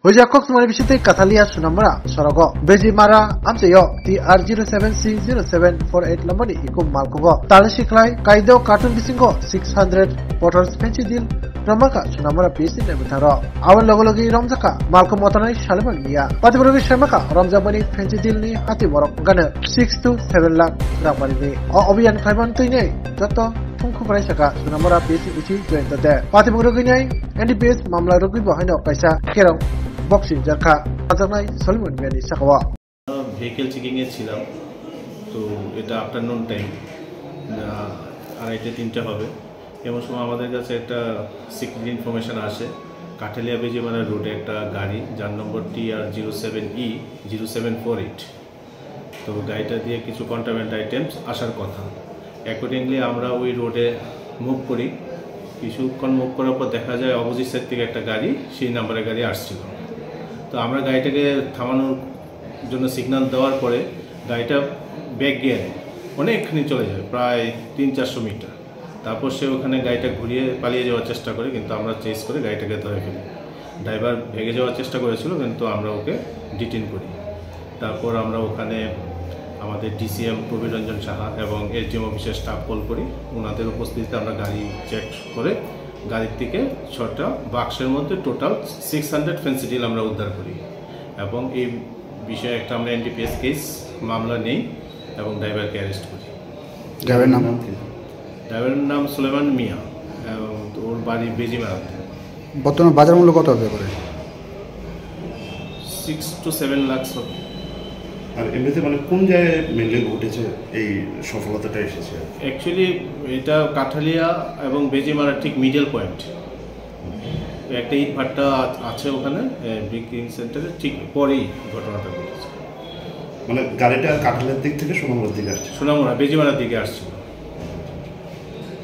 Hujakok semua bisite Katalia Sunamara Sorogo Beji Mara Amseyo TR07C0748 Lamani Ikum Malkogo Talasiklai Kaido Cartoon Bisingo 600 Portals Fancy Deal Ramaka Sunamara PC Nemitaro Our Logologi Ramzaka Malcolm Motanai Shalaman Mia Patiburugi Shamaka Ramzabani Fancy Deal Ni Hati Borok Gunner 6 to 7 lakh Ramani Obian Kaiman Tine Joto Tungku Praisaka Sunamara PC Uchi joined the Patiburugi NDPS Mamla Rugi behind Kaisa Kerong Boxing Jaka Atanai Solomon Mani Sakawa Vehicle checking এ ছিলাম তো এটা afternoon time আড়াইটে তিনটা হবে এমন সময় আমাদের কাছে একটা সিক্রেট ইনফরমেশন আসে কাঠালিয়া বেজিমারা রোডে একটা গাড়ি যার নম্বর TR07E0748 তো গাড়িটা দিয়ে কিছু কন্ট্রাব্যান্ড আইটেমস আসার কথা অ্যাকর্ডিংলি আমরা ওই রোডে মুভ করি কিছুক্ষণ মুভ করার পর দেখা যায় অপোজিট সাইড থেকে একটা গাড়ি সেই নাম্বারের গাড়ি আসছিল তো আমরা গাড়িটাকে থামানোর জন্য সিগন্যাল দেওয়ার পরে গাড়িটা ব্যাক গিয়ারে অনেকখানি চলে যায় প্রায় 300-400 মিটার তারপর সে ওখানে গাড়িটা ঘুরিয়ে পালিয়ে যাওয়ার চেষ্টা করে কিন্তু আমরা চেস করে গাড়িটাকে ধরে ফেলি ড্রাইভার ভেগে যাওয়ার চেষ্টা করেছিল কিন্তু আমরা ওকে ডিটেইন করি তারপর আমরা ওখানে আমাদের ডিসিএম প্রবীর রঞ্জন সাহা এবং এসডিএম অফিসের স্টাফ কল করি ওনাদের উপস্থিতিতে আমরা গাড়ি চেক করে গাড়ির থেকে 6টা বাক্সের মধ্যে টোটাল 600 ফেন্সি ডিল আমরা উদ্ধার করি এবং এই বিষয়ে একটা আমরা এনডিপিএস কেস মামলা নেই এবং ড্রাইভারকে অ্যারেস্ট করি ড্রাইভারের নাম সুলেমান মিয়া ওর বাড়ি বেজিমারাতে বর্তমান বাজার মূল্য কত হতে পারে 6 to 7 লাখ আর এমনিতে মানে কোন জায়গায় মেনলি ঘটেছে এই সফলতাটা এসেছে অ্যাকচুয়ালি এটা কাঠালিয়া এবং বেজিমারা ঠিক মিডল পয়েন্ট একটা ইট ভাট্টা আছে ওখানে বিক্রিং সেন্টারে ঠিক পরেই ঘটনাটা ঘটেছে মানে গাড়িটা কাঠালিয়ার দিক থেকে সোনামুড়ার দিকে আসছে সোনামুড়া বেজিমারার দিকে আসছিল